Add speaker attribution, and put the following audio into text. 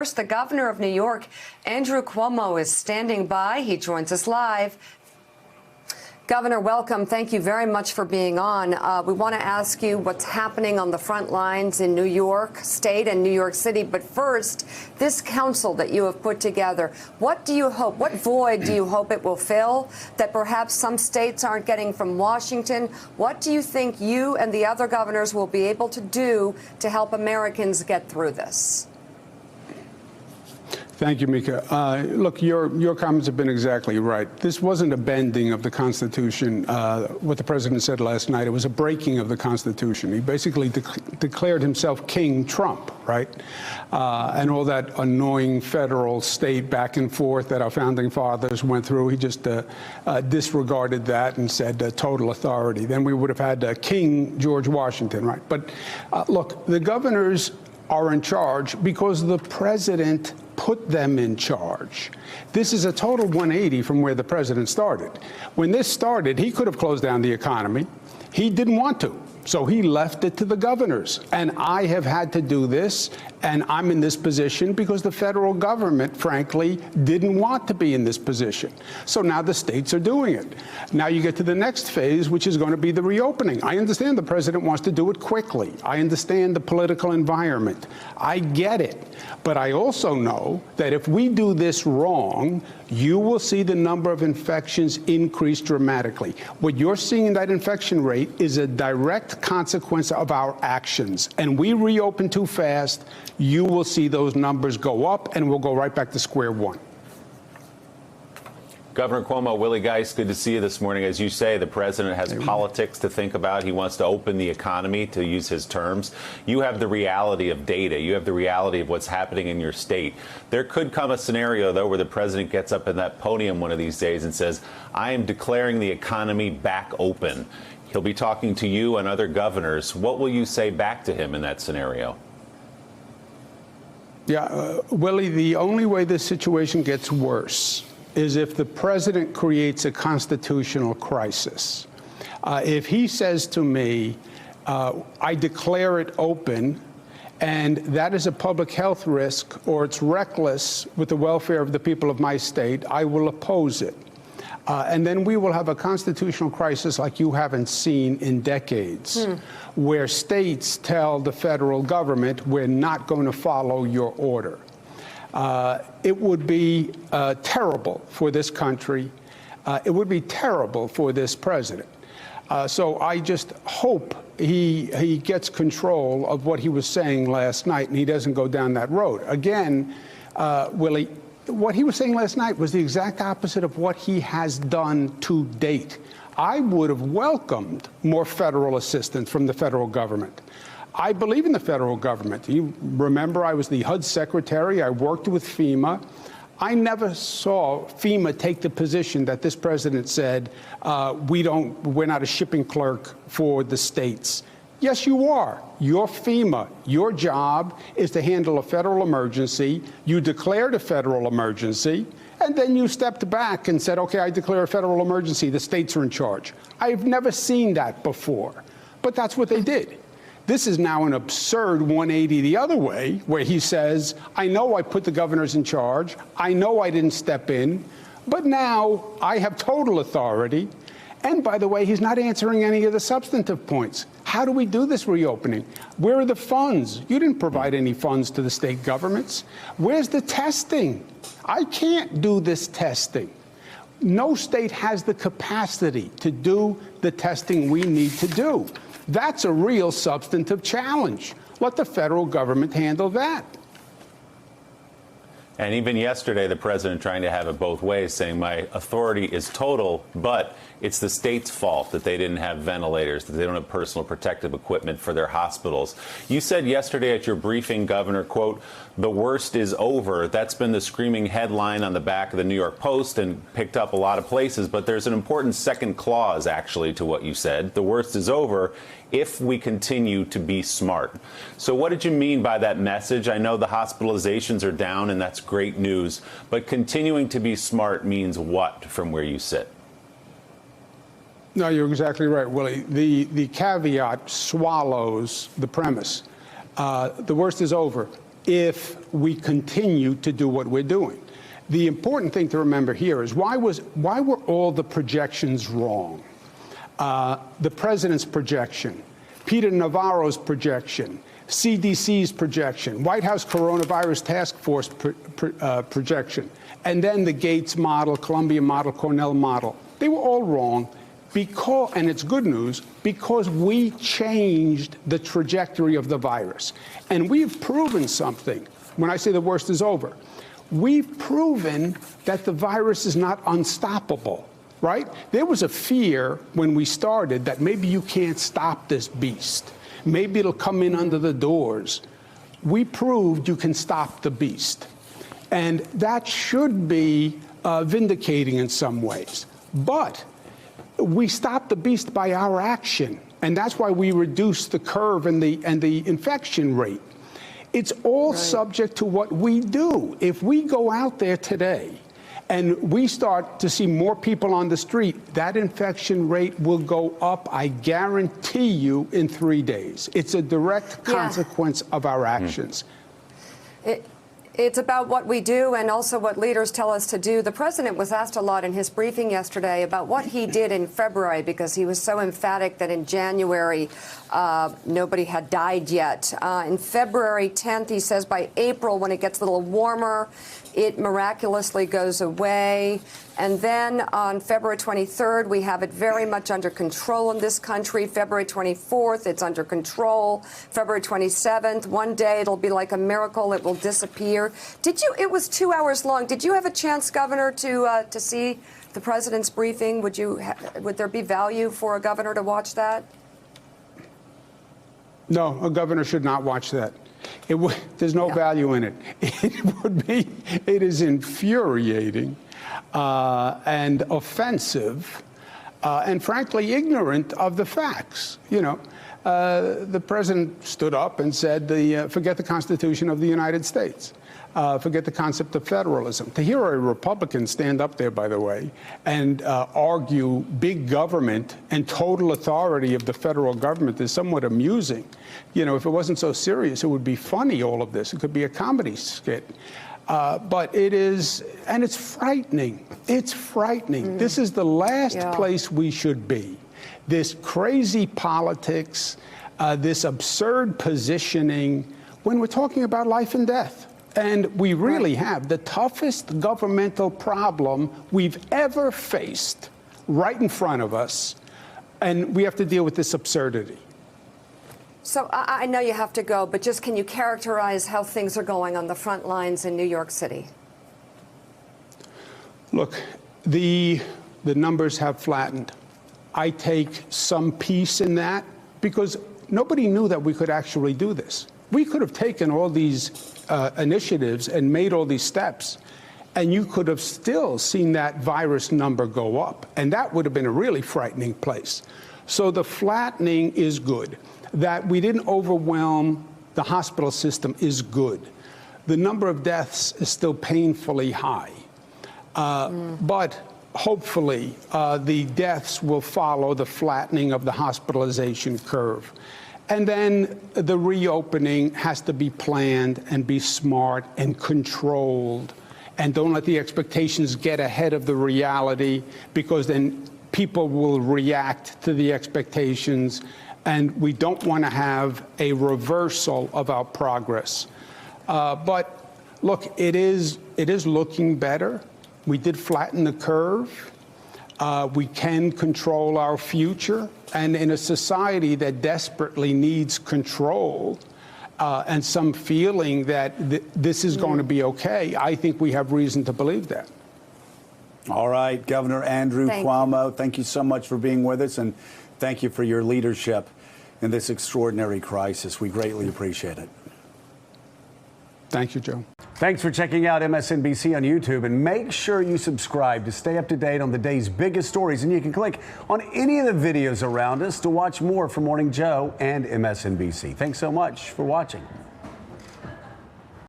Speaker 1: first, the governor of New York, Andrew Cuomo, is standing by. He joins us live. Governor, welcome. Thank you very much for being on. We want to ask you what's happening on the front lines in New York State and New York City. But first, this council that you have put together, what do you hope, what void do you hope it will fill that perhaps some states aren't getting from Washington? What do you think you and the other governors will be able to do to help Americans get through this?
Speaker 2: Thank you, Mika. Look, your comments have been exactly right. This wasn't a bending of the Constitution, what the president said last night. It was a breaking of the Constitution. He basically declared himself King Trump, right? And all that annoying federal state back and forth that our founding fathers went through, he just disregarded that and said total authority. Then we would have had King George Washington, right? But look, the governors are in charge because the president put them in charge. This is a total 180 from where the president started. When this started, he could have closed down the economy. He didn't want to. So he left it to the governors. And I have had to do this, and I'm in this position because the federal government, frankly, didn't want to be in this position. So now the states are doing it. Now you get to the next phase, which is going to be the reopening. I understand the president wants to do it quickly. I understand the political environment. I get it. But I also know that if we do this wrong, you will see the number of infections increase dramatically. What you're seeing in that infection rate is a direct consequence of our actions. And we reopen too fast, you will see those numbers go up, and we'll go right back to square one.
Speaker 3: Governor Cuomo, Willie Geist, good to see you this morning. As you say, the president has politics to think about. He wants to open the economy, to use his terms. You have the reality of data. You have the reality of what's happening in your state. There could come a scenario, though, where the president gets up in that podium one of these days and says, I am declaring the economy back open. He'll be talking to you and other governors. What will you say back to him in that scenario?
Speaker 2: Yeah, Willie, the only way this situation gets worse is if the president creates a constitutional crisis. If he says to me, I declare it open, and that is a public health risk, or it's reckless with the welfare of the people of my state, I will oppose it. And then we will have a constitutional crisis like you haven't seen in decades, where states tell the federal government, we're not going to follow your order. It would be terrible for this country. It would be terrible for this president. So I just hope he gets control of what he was saying last night and he doesn't go down that road. Again, Willie, what he was saying last night was the exact opposite of what he has done to date. I would have welcomed more federal assistance from the federal government. I believe in the federal government. You remember I was the HUD secretary. I worked with FEMA. I never saw FEMA take the position that this president said, we're not a shipping clerk for the states. Yes, you are. You're FEMA. Your job is to handle a federal emergency. You declared a federal emergency, and then you stepped back and said, OK, I declare a federal emergency. The states are in charge. I've never seen that before, but that's what they did. This is now an absurd 180 the other way, where he says, I know I put the governors in charge. I know I didn't step in, but now I have total authority. And by the way, he's not answering any of the substantive points. How do we do this reopening? Where are the funds? You didn't provide any funds to the state governments. Where's the testing? I can't do this testing. No state has the capacity to do the testing we need to do. That's a real substantive challenge. Let the federal government handle that.
Speaker 3: And even yesterday, the president trying to have it both ways, saying my authority is total, but it's the state's fault that they didn't have ventilators, that they don't have personal protective equipment for their hospitals. You said yesterday at your briefing, Governor, quote, the worst is over. That's been the screaming headline on the back of the New York Post and picked up a lot of places. But there's an important second clause, actually, to what you said. The worst is over if we continue to be smart. So what did you mean by that message? I know the hospitalizations are down, and that's great news. But continuing to be smart means what from where you sit?
Speaker 2: No, you're exactly right, Willie. The caveat swallows the premise. The worst is over. if we continue to do what we're doing. The important thing to remember here is why were all the projections wrong? The president's projection, Peter Navarro's projection, CDC's projection, White House Coronavirus Task Force projection, and then the Gates model, Columbia model, Cornell model. They were all wrong because, and it's good news, because we changed the trajectory of the virus. And we've proven something. When I say the worst is over, we've proven that the virus is not unstoppable, right? There was a fear when we started that maybe you can't stop this beast. Maybe it'll come in under the doors. We proved you can stop the beast. And that should be vindicating in some ways. But we stopped the beast by our action. And that's why we reduced the curve and the infection rate. It's all subject to what we do. If we go out there today and we start to see more people on the street, that infection rate will go up, I guarantee you, in 3 days. It's a direct consequence of our actions.
Speaker 1: It's about what we do and also what leaders tell us to do. The president was asked a lot in his briefing yesterday about what he did in February, because he was so emphatic that in January nobody had died yet. In February 10th, he says by April, when it gets a little warmer, it miraculously goes away. And then on February 23rd, we have it very much under control in this country. February 24th, it's under control. February 27th, one day it'll be like a miracle. It will disappear. It was 2 hours long. Did you have a chance, Governor, to see the president's briefing? Would there be value for a governor to watch that? No, a governor should not watch that. There's no value in it. It is infuriating and offensive and frankly ignorant of the facts. You know, the president stood up and said, forget the Constitution of the United States. Forget the concept of federalism. To hear a Republican stand up there, by the way, and argue big government and total authority of the federal government is somewhat amusing. You know, if it wasn't so serious, it would be funny, all of this. It could be a comedy skit. But it is, and it's frightening. It's frightening. This is the last place we should be. This crazy politics, this absurd positioning when we're talking about life and death. And we really have the toughest governmental problem we've ever faced right in front of us, and we have to deal with this absurdity. So I know you have to go, but just can you characterize how things are going on the front lines in New York City? Look, the numbers have flattened. I take some peace in that because nobody knew that we could actually do this. We could have taken all these initiatives and made all these steps, and you could have still seen that virus number go up, and that would have been a really frightening place. So the flattening is good. That we didn't overwhelm the hospital system is good. The number of deaths is still painfully high, but hopefully the deaths will follow the flattening of the hospitalization curve. And then the reopening has to be planned and be smart and controlled. And don't let the expectations get ahead of the reality, because then people will react to the expectations. And we don't want to have a reversal of our progress. But look, it is looking better. We did flatten the curve. We can control our future. And in a society that desperately needs control and some feeling that this is going to be okay, I think we have reason to believe that.
Speaker 4: All right, Governor Andrew Cuomo, thank you so much for being with us, and thank you for your leadership in this extraordinary crisis. We greatly appreciate it.
Speaker 2: Thank you, Joe.
Speaker 4: Thanks for checking out MSNBC on YouTube, and make sure you subscribe to stay up to date on the day's biggest stories. And you can click on any of the videos around us to watch more from Morning Joe and MSNBC. Thanks so much for watching.